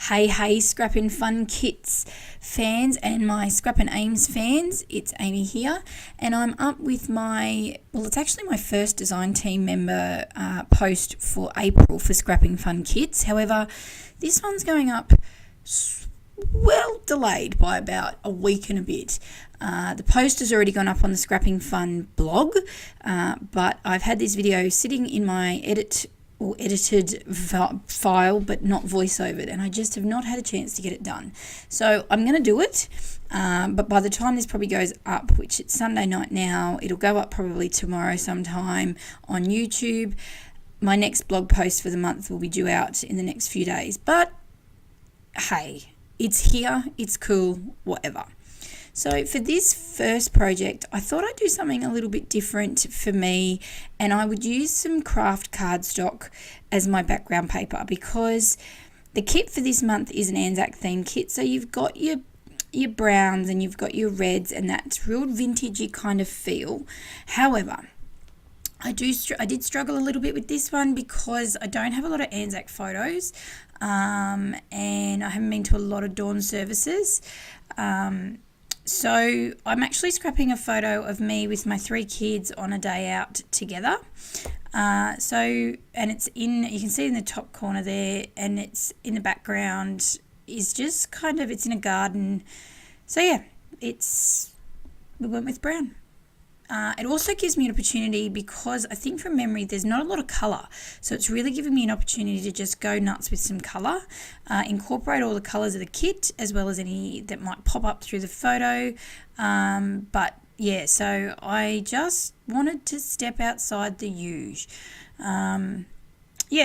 Hey, Scrap and Fun Kits fans and my Scrap and Ames fans, it's Amy here, and I'm up with it's actually my first design team member post for April for Scrapping Fun Kits. However, this one's going up delayed by about a week and a bit. The post has already gone up on the Scrapping Fun blog, but I've had this video sitting in my edited file but not voiceovered, and I just have not had a chance to get it done. So I'm going to do it, but by the time this probably goes up, which it's Sunday night now, it'll go up probably tomorrow sometime on YouTube. My next blog post for the month will be due out in the next few days, but hey, it's here, it's cool, whatever. So for this first project, I thought I'd do something a little bit different for me, and I would use some craft cardstock as my background paper, because the kit for this month is an Anzac themed kit. So you've got your browns and you've got your reds, and that's real vintagey kind of feel. However, I did struggle a little bit with this one because I don't have a lot of Anzac photos, and I haven't been to a lot of dawn services. So I'm actually scrapping a photo of me with my 3 kids on a day out together. And it's you can see in the top corner there, and it's in the background is just it's in a garden. So yeah, we went with brown. It also gives me an opportunity, because I think from memory there's not a lot of colour, so it's really giving me an opportunity to just go nuts with some colour, incorporate all the colours of the kit as well as any that might pop up through the photo. But yeah, so I just wanted to step outside the usual.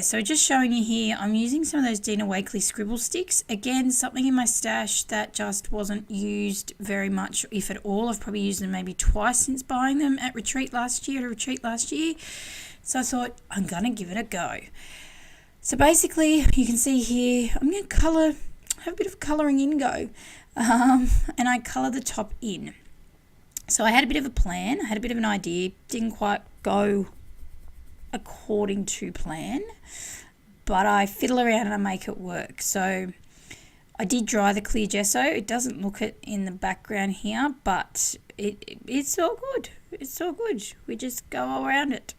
So just showing you here, I'm using some of those Dina Wakley scribble sticks. Again, something in my stash that just wasn't used very much, if at all. I've probably used them maybe twice since buying them at a retreat last year. So I thought, I'm going to give it a go. So basically, you can see here, I'm going to have a bit of colouring in go. And I colour the top in. So I had a bit of a plan, I had a bit of an idea, didn't quite go according to plan, but I fiddle around and I make it work. So I did dry the clear gesso. It doesn't look it in the background here, but it's all good. It's all good. We just go all around it.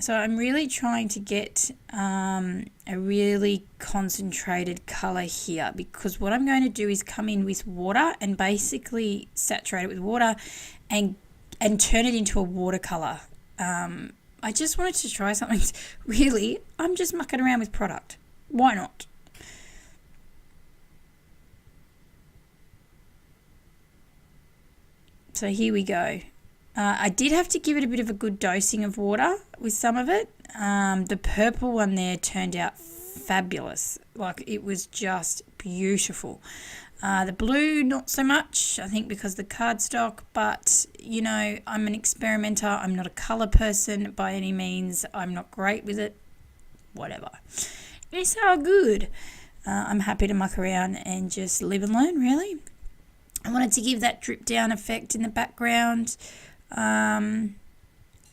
So I'm really trying to get a really concentrated colour here, because what I'm going to do is come in with water and basically saturate it with water and turn it into a watercolour. I just wanted to try something. Really, I'm just mucking around with product. Why not? So here we go. I did have to give it a bit of a good dosing of water with some of it. The purple one there turned out fabulous. Like, it was just beautiful. The blue, not so much, I think because the cardstock, but, you know, I'm an experimenter. I'm not a colour person by any means. I'm not great with it. Whatever. It's all good. I'm happy to muck around and just live and learn, really. I wanted to give that drip down effect in the background. No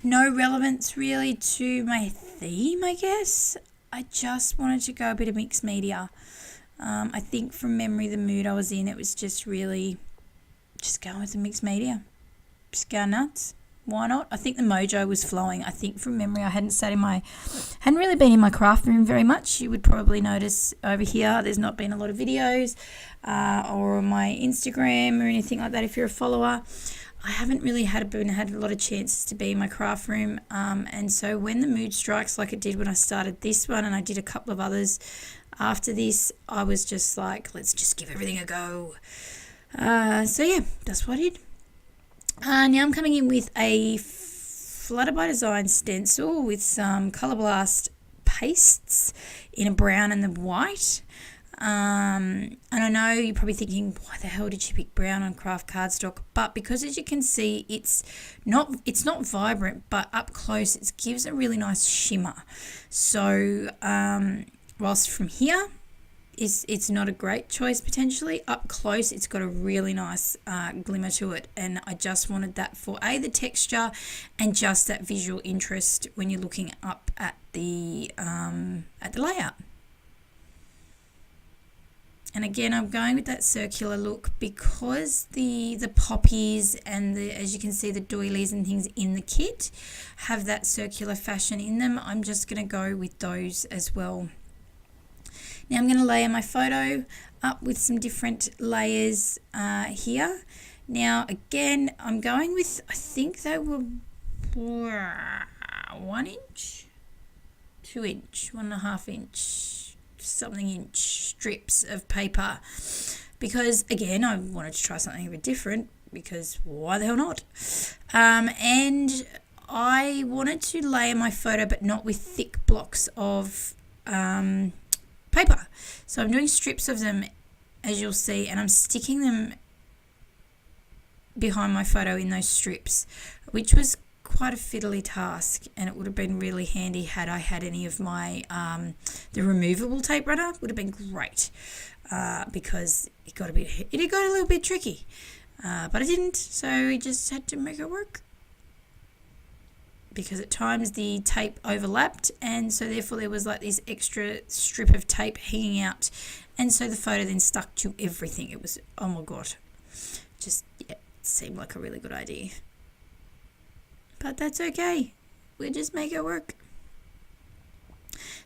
relevance really to my theme, I guess. I just wanted to go a bit of mixed media. I think from memory, the mood I was in, it was just really just going with the mixed media. Just go nuts. Why not? I think the mojo was flowing. I think from memory, I hadn't really been in my craft room very much. You would probably notice over here, there's not been a lot of videos or on my Instagram or anything like that if you're a follower. I haven't really had a lot of chances to be in my craft room, and so when the mood strikes like it did when I started this one, and I did a couple of others after this, I was just like, let's just give everything a go. So yeah, that's what I did. Now I'm coming in with a Flutter by Design stencil with some Colour Blast pastes in a brown and the white. And I know you're probably thinking, why the hell did she pick brown on craft cardstock? But because, as you can see, it's not vibrant, but up close it gives a really nice shimmer. So whilst from here it's not a great choice potentially, up close it's got a really nice glimmer to it, and I just wanted that for the texture and just that visual interest when you're looking up at the layout. And again, I'm going with that circular look because the poppies and as you can see, the doilies and things in the kit have that circular fashion in them. I'm just going to go with those as well. Now I'm going to layer my photo up with some different layers here. Now again, I'm going with, I think they were 1 inch, 2 inch, 1.5 inch, something inch strips of paper, because again, I wanted to try something a bit different, because why the hell not? And I wanted to layer my photo but not with thick blocks of paper. So I'm doing strips of them, as you'll see, and I'm sticking them behind my photo in those strips, which was quite a fiddly task, and it would have been really handy had I had any of my the removable tape runner. Would have been great, because it got a little bit tricky, but I didn't, so we just had to make it work, because at times the tape overlapped, and so therefore there was like this extra strip of tape hanging out, and so the photo then stuck to everything. It was, oh my god, just, yeah, it seemed like a really good idea. But that's okay. We'll just make it work.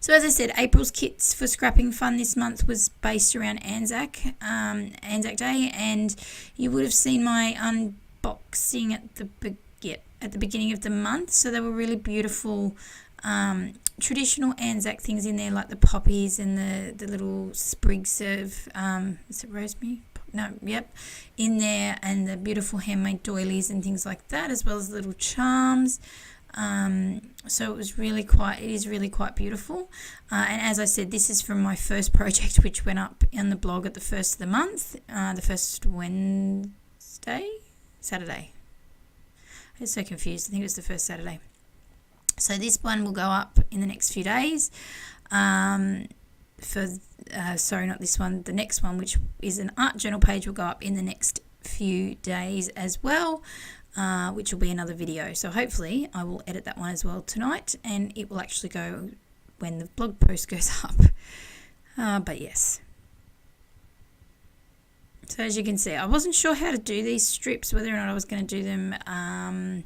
So as I said, April's kits for scrapping fun this month was based around Anzac Day, and you would have seen my unboxing at the beginning of the month. So they were really beautiful traditional Anzac things in there, like the poppies and the little sprigs of is it rosemary? No, yep, in there, and the beautiful handmade doilies and things like that, as well as little charms. So it is really quite beautiful. And as I said, this is from my first project, which went up on the blog at the first of the month, the first Saturday. I was so confused. I think it was the first Saturday. So this one will go up in the next few days. Not this one, the next one, which is an art journal page, will go up in the next few days as well, which will be another video. So hopefully I will edit that one as well tonight, and it will actually go when the blog post goes up. But yes. So as you can see, I wasn't sure how to do these strips, whether or not I was going to do them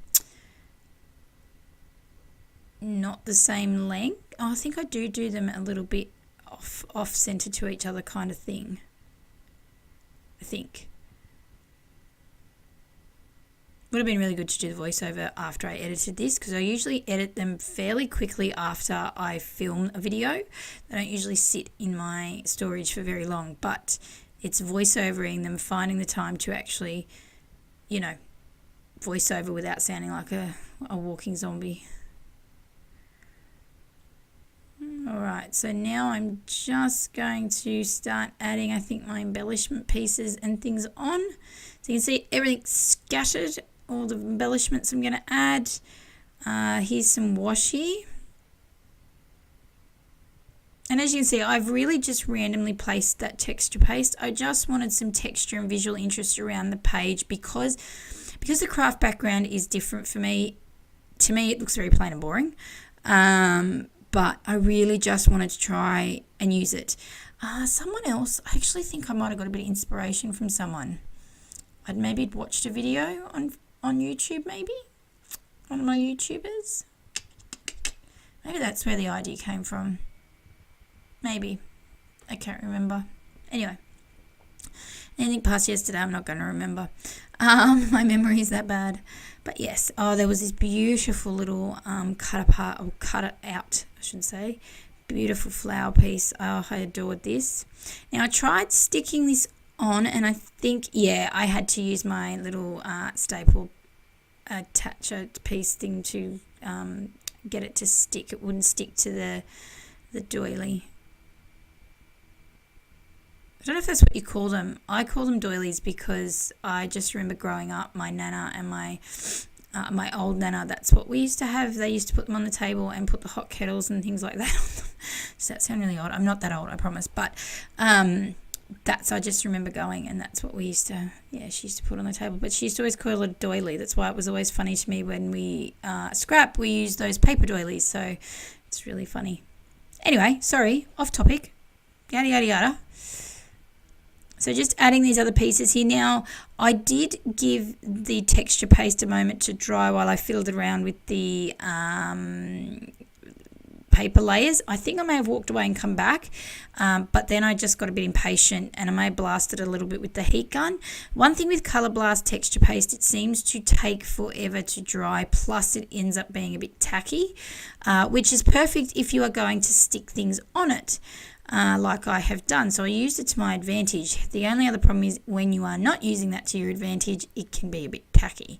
not the same length. I think I do them a little bit off center to each other kind of thing, I think. Would have been really good to do the voiceover after I edited this, because I usually edit them fairly quickly after I film a video. They don't usually sit in my storage for very long, but it's voiceovering them, finding the time to actually, voiceover without sounding like a walking zombie. Alright, so now I'm just going to start adding, I think, my embellishment pieces and things on. So you can see everything's scattered, all the embellishments I'm going to add. Here's some washi. And as you can see, I've really just randomly placed that texture paste. I just wanted some texture and visual interest around the page, because the craft background is different for me. To me, it looks very plain and boring. But I really just wanted to try and use it. Someone else, I actually think I might have got a bit of inspiration from someone. I'd maybe watched a video on YouTube, maybe? One of my YouTubers. Maybe that's where the idea came from. Maybe. I can't remember. Anyway. Anything past yesterday, I'm not going to remember. My memory is that bad. But yes, there was this beautiful little cut it out, I should say. Beautiful flower piece. Oh, I adored this. Now, I tried sticking this on, and I think, I had to use my little staple attacher piece thing to get it to stick. It wouldn't stick to the doily. I don't know if that's what you call them. I call them doilies because I just remember growing up, my nana and my old nana, that's what we used to have. They used to put them on the table and put the hot kettles and things like that on them. Does that sound really odd? I'm not that old, I promise. But I just remember going, and that's what we used to, she used to put on the table. But she used to always call it a doily. That's why it was always funny to me when we scrap, we used those paper doilies. So it's really funny. Anyway, sorry, off topic. Yada, yada, yada. So just adding these other pieces here. Now, I did give the texture paste a moment to dry while I fiddled around with the paper layers. I think I may have walked away and come back, but then I just got a bit impatient and I may have blasted a little bit with the heat gun. One thing with Colour Blast texture paste, it seems to take forever to dry, plus it ends up being a bit tacky, which is perfect if you are going to stick things on it. Like I have done. So I used it to my advantage. The only other problem is when you are not using that to your advantage, it can be a bit tacky.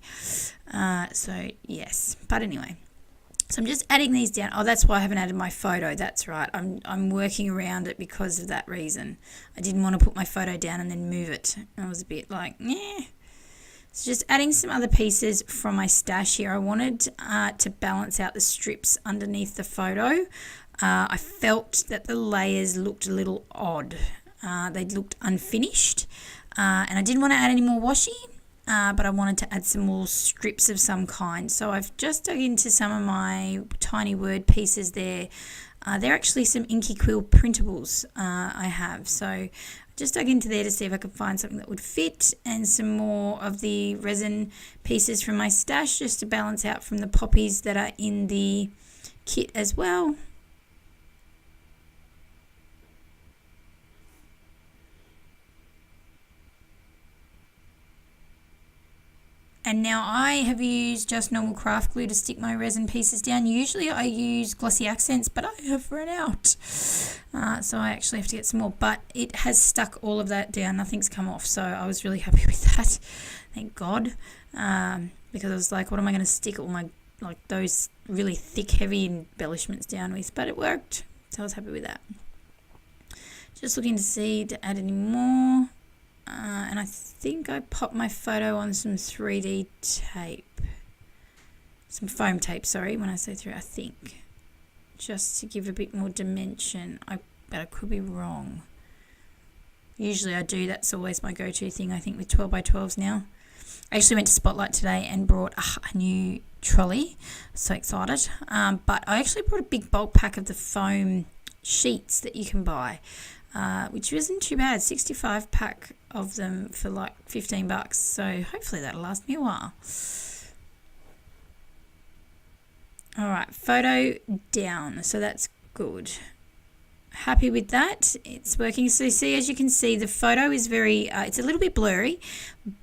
So yes, but anyway. So I'm just adding these down. Oh, that's why I haven't added my photo. That's right. I'm working around it because of that reason. I didn't want to put my photo down and then move it. I was a bit like, yeah. So just adding some other pieces from my stash here. I wanted to balance out the strips underneath the photo. I felt that the layers looked a little odd. They looked unfinished. And I didn't want to add any more washi, but I wanted to add some more strips of some kind. So I've just dug into some of my tiny word pieces there. They're actually some Inky Quill printables I have. So just dug into there to see if I could find something that would fit, and some more of the resin pieces from my stash just to balance out from the poppies that are in the kit as well. And now I have used just normal craft glue to stick my resin pieces down. Usually I use glossy accents, but I have run out. So I actually have to get some more. But it has stuck all of that down. Nothing's come off. So I was really happy with that. Thank God. Because I was like, what am I going to stick all my, like those really thick, heavy embellishments down with? But it worked. So I was happy with that. Just looking to see to add any more. And I think I popped my photo on some 3D tape. Some foam tape, sorry, when I say through, I think. Just to give a bit more dimension. But I could be wrong. Usually I do. That's always my go-to thing, I think, with 12x12s now. I actually went to Spotlight today and brought a new trolley. So excited. But I actually brought a big bulk pack of the foam sheets that you can buy. Which isn't too bad, 65 pack of them for like $15, so hopefully that'll last me a while. Alright, photo down, so that's good. Happy with that, it's working. So see, as you can see, the photo is very, it's a little bit blurry,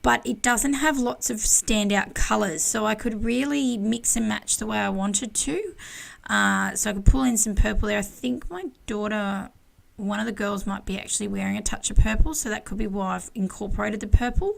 but it doesn't have lots of standout colours, so I could really mix and match the way I wanted to. So I could pull in some purple there. I think my daughter, one of the girls, might be actually wearing a touch of purple, so that could be why I've incorporated the purple.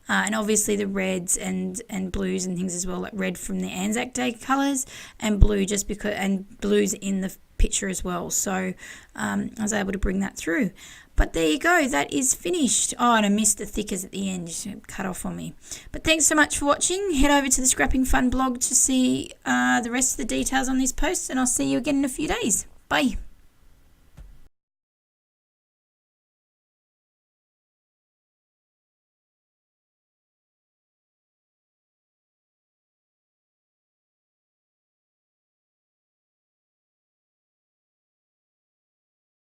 And obviously the reds and blues and things as well, like red from the Anzac Day colours, and blue just because, and blues in the picture as well. So I was able to bring that through. But there you go, that is finished. Oh, and I missed the thickers at the end, just cut off on me. But thanks so much for watching. Head over to the Scrapping Fun blog to see the rest of the details on this post, and I'll see you again in a few days. Bye.